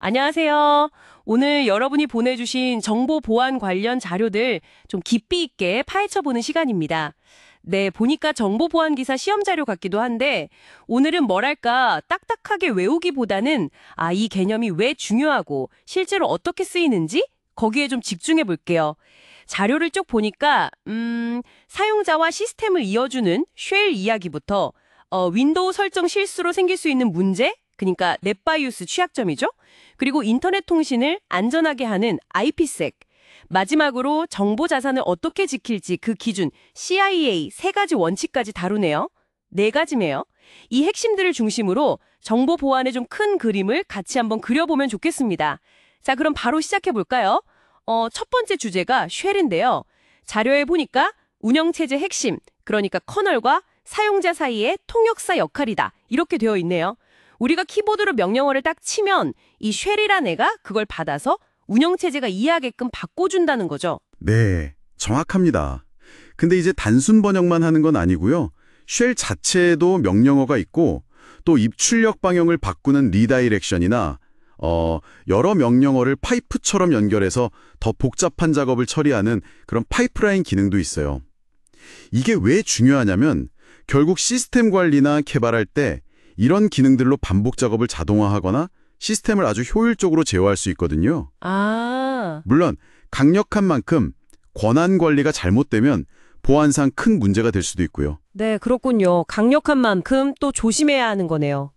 안녕하세요. 오늘 여러분이 보내주신 정보 보안 관련 자료들 좀 깊이 있게 파헤쳐보는 시간입니다. 네, 보니까 정보 보안 기사 시험 자료 같기도 한데 오늘은 뭐랄까 딱딱하게 외우기보다는 이 개념이 왜 중요하고 실제로 어떻게 쓰이는지 거기에 좀 집중해 볼게요. 자료를 쭉 보니까 사용자와 시스템을 이어주는 쉘 이야기부터 윈도우 설정 실수로 생길 수 있는 문제, 그러니까 넷바이오스 취약점이죠. 그리고 인터넷 통신을 안전하게 하는 IPsec, 마지막으로 정보 자산을 어떻게 지킬지 그 기준 CIA 세 가지 원칙까지 다루네요. 네 가지네요. 이 핵심들을 중심으로 정보 보안의 좀 큰 그림을 같이 한번 그려보면 좋겠습니다. 자, 그럼 바로 시작해 볼까요? 첫 번째 주제가 쉘인데요. 자료에 보니까 운영체제 핵심, 그러니까 커널과 사용자 사이의 통역사 역할이다. 이렇게 되어 있네요. 우리가 키보드로 명령어를 딱 치면 이 쉘이란 애가 그걸 받아서 운영체제가 이해하게끔 바꿔준다는 거죠. 네, 정확합니다. 근데 이제 단순 번역만 하는 건 아니고요. 쉘 자체에도 명령어가 있고 또 입출력 방향을 바꾸는 리다이렉션이나 여러 명령어를 파이프처럼 연결해서 더 복잡한 작업을 처리하는 그런 파이프라인 기능도 있어요. 이게 왜 중요하냐면 결국 시스템 관리나 개발할 때 이런 기능들로 반복 작업을 자동화하거나 시스템을 아주 효율적으로 제어할 수 있거든요. 물론 강력한 만큼 권한 관리가 잘못되면 보안상 큰 문제가 될 수도 있고요. 네, 그렇군요. 강력한 만큼 또 조심해야 하는 거네요.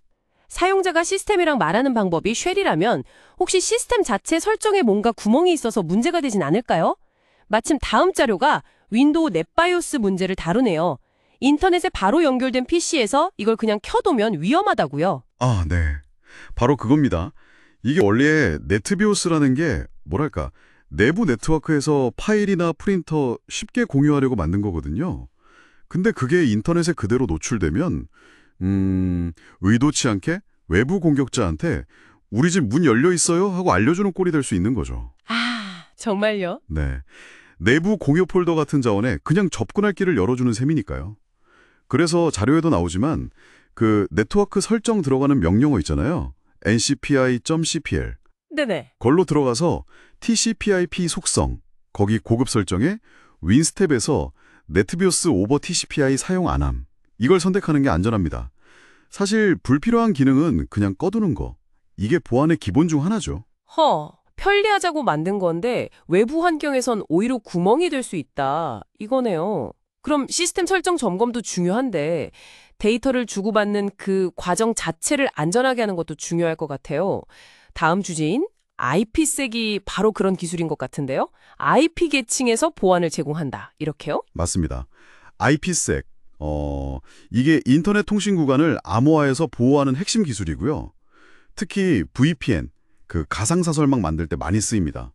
사용자가 시스템이랑 말하는 방법이 쉘이라면 혹시 시스템 자체 설정에 뭔가 구멍이 있어서 문제가 되진 않을까요? 마침 다음 자료가 윈도우 넷바이오스 문제를 다루네요. 인터넷에 바로 연결된 PC에서 이걸 그냥 켜두면 위험하다고요. 네. 바로 그겁니다. 이게 원래 네트비오스라는 게 뭐랄까 내부 네트워크에서 파일이나 프린터 쉽게 공유하려고 만든 거거든요. 근데 그게 인터넷에 그대로 노출되면 의도치 않게 외부 공격자한테 우리 집 문 열려 있어요 하고 알려주는 꼴이 될 수 있는 거죠. 정말요? 네. 내부 공유 폴더 같은 자원에 그냥 접근할 길을 열어주는 셈이니까요. 그래서 자료에도 나오지만 그 네트워크 설정 들어가는 명령어 있잖아요. ncpi.cpl. 네네. 걸로 들어가서 TCP/IP 속성, 거기 고급 설정에 윈스텝에서 네트비오스 오버 TCP/IP 사용 안함. 이걸 선택하는 게 안전합니다. 사실 불필요한 기능은 그냥 꺼두는 거. 이게 보안의 기본 중 하나죠. 편리하자고 만든 건데 외부 환경에선 오히려 구멍이 될 수 있다. 이거네요. 그럼 시스템 설정 점검도 중요한데 데이터를 주고받는 그 과정 자체를 안전하게 하는 것도 중요할 것 같아요. 다음 주제인 IPsek이 바로 그런 기술인 것 같은데요. IP 계층에서 보안을 제공한다. 이렇게요? 맞습니다. IPsec. 이게 인터넷 통신 구간을 암호화해서 보호하는 핵심 기술이고요. 특히 VPN, 그 가상사설망 만들 때 많이 쓰입니다.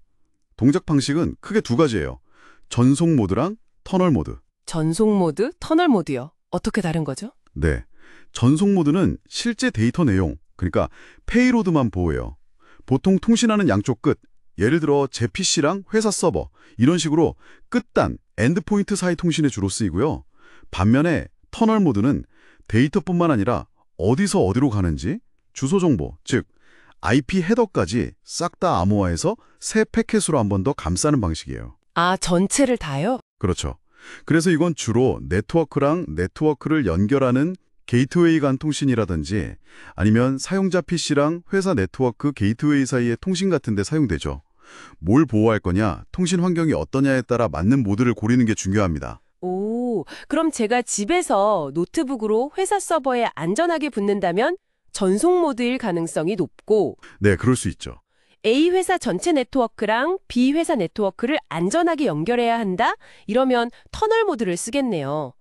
동작 방식은 크게 두 가지예요. 전송 모드랑 터널 모드. 전송 모드, 터널 모드요. 어떻게 다른 거죠? 네. 전송 모드는 실제 데이터 내용, 그러니까 페이로드만 보호해요. 보통 통신하는 양쪽 끝, 예를 들어 제 PC랑 회사 서버, 이런 식으로 끝단, 엔드포인트 사이 통신에 주로 쓰이고요. 반면에 터널 모드는 데이터뿐만 아니라 어디서 어디로 가는지, 주소 정보, 즉 IP 헤더까지 싹 다 암호화해서 새 패킷으로 한 번 더 감싸는 방식이에요. 전체를 다요? 그렇죠. 그래서 이건 주로 네트워크랑 네트워크를 연결하는 게이트웨이 간 통신이라든지 아니면 사용자 PC랑 회사 네트워크 게이트웨이 사이의 통신 같은 데 사용되죠. 뭘 보호할 거냐, 통신 환경이 어떠냐에 따라 맞는 모드를 고르는 게 중요합니다. 그럼 제가 집에서 노트북으로 회사 서버에 안전하게 붙는다면 전송 모드일 가능성이 높고 네, 그럴 수 있죠. A 회사 전체 네트워크랑 B 회사 네트워크를 안전하게 연결해야 한다? 이러면 터널 모드를 쓰겠네요.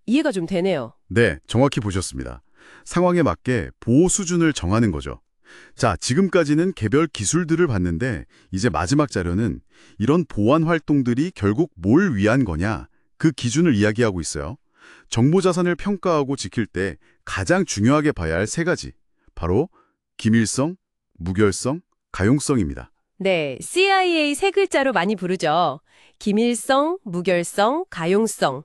이해가 좀 되네요. 네, 정확히 보셨습니다. 상황에 맞게 보호 수준을 정하는 거죠. 자, 지금까지는 개별 기술들을 봤는데 이제 마지막 자료는 이런 보안 활동들이 결국 뭘 위한 거냐, 그 기준을 이야기하고 있어요. 정보 자산을 평가하고 지킬 때 가장 중요하게 봐야 할 세 가지. 바로 기밀성, 무결성, 가용성입니다. 네, CIA 세 글자로 많이 부르죠. 기밀성, 무결성, 가용성.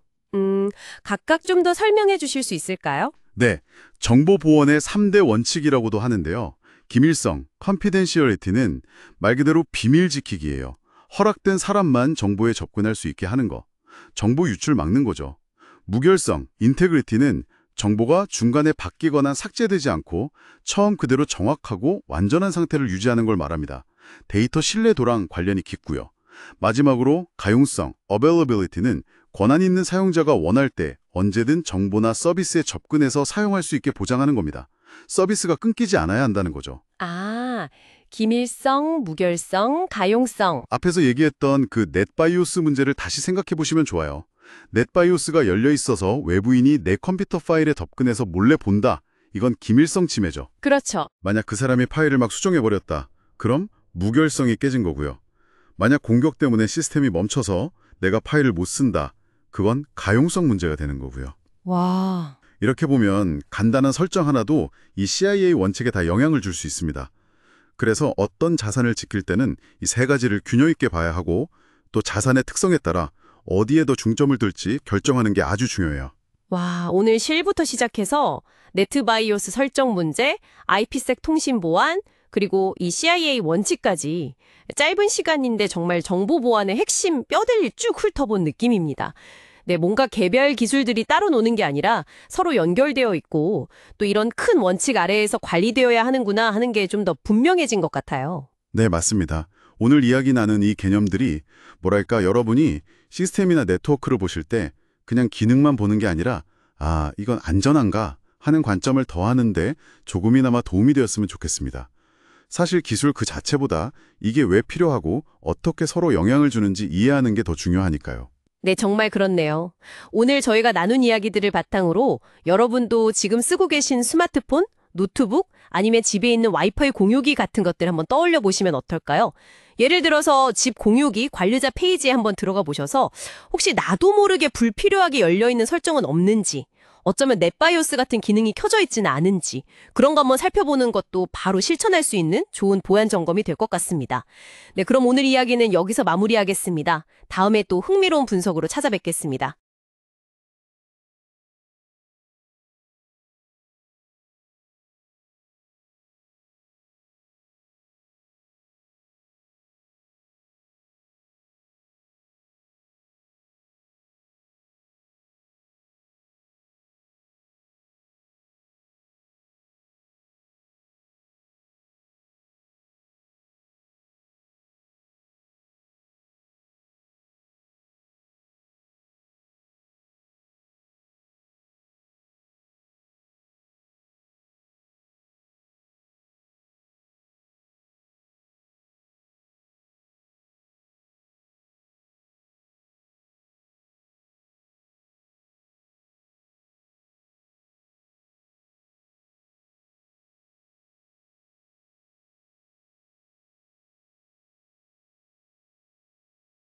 각각 좀 더 설명해 주실 수 있을까요? 네, 정보 보안의 3대 원칙이라고도 하는데요. 기밀성, confidentiality는 말 그대로 비밀 지키기예요. 허락된 사람만 정보에 접근할 수 있게 하는 거. 정보 유출 막는 거죠. 무결성, 인테그리티는 정보가 중간에 바뀌거나 삭제되지 않고 처음 그대로 정확하고 완전한 상태를 유지하는 걸 말합니다. 데이터 신뢰도랑 관련이 깊고요. 마지막으로 가용성, availability는 권한 있는 사용자가 원할 때 언제든 정보나 서비스에 접근해서 사용할 수 있게 보장하는 겁니다. 서비스가 끊기지 않아야 한다는 거죠. 아, 기밀성, 무결성, 가용성. 앞에서 얘기했던 그 넷바이오스 문제를 다시 생각해 보시면 좋아요. 넷바이오스가 열려 있어서 외부인이 내 컴퓨터 파일에 접근해서 몰래 본다. 이건 기밀성 침해죠. 그렇죠. 만약 그 사람이 파일을 막 수정해버렸다. 그럼 무결성이 깨진 거고요. 만약 공격 때문에 시스템이 멈춰서 내가 파일을 못 쓴다. 그건 가용성 문제가 되는 거고요. 와. 이렇게 보면 간단한 설정 하나도 이 CIA 원칙에 다 영향을 줄 수 있습니다. 그래서 어떤 자산을 지킬 때는 이 세 가지를 균형 있게 봐야 하고 또 자산의 특성에 따라 어디에 더 중점을 둘지 결정하는 게 아주 중요해요. 와, 오늘 실부터 시작해서 네트바이오스 설정 문제, IPsec 통신 보안, 그리고 이 CIA 원칙까지 짧은 시간인데 정말 정보 보안의 핵심 뼈대를 쭉 훑어본 느낌입니다. 네, 뭔가 개별 기술들이 따로 노는 게 아니라 서로 연결되어 있고 또 이런 큰 원칙 아래에서 관리되어야 하는구나 하는 게 좀 더 분명해진 것 같아요. 네, 맞습니다. 오늘 이야기 나눈 이 개념들이 뭐랄까 여러분이 시스템이나 네트워크를 보실 때 그냥 기능만 보는 게 아니라 아, 이건 안전한가 하는 관점을 더하는데 조금이나마 도움이 되었으면 좋겠습니다. 사실 기술 그 자체보다 이게 왜 필요하고 어떻게 서로 영향을 주는지 이해하는 게 더 중요하니까요. 네, 정말 그렇네요. 오늘 저희가 나눈 이야기들을 바탕으로 여러분도 지금 쓰고 계신 스마트폰, 노트북, 아니면 집에 있는 와이파이 공유기 같은 것들 한번 떠올려 보시면 어떨까요? 예를 들어서 집 공유기 관리자 페이지에 한번 들어가 보셔서 혹시 나도 모르게 불필요하게 열려있는 설정은 없는지, 어쩌면 넷바이오스 같은 기능이 켜져 있지는 않은지 그런 거 한번 살펴보는 것도 바로 실천할 수 있는 좋은 보안 점검이 될 것 같습니다. 네, 그럼 오늘 이야기는 여기서 마무리하겠습니다. 다음에 또 흥미로운 분석으로 찾아뵙겠습니다.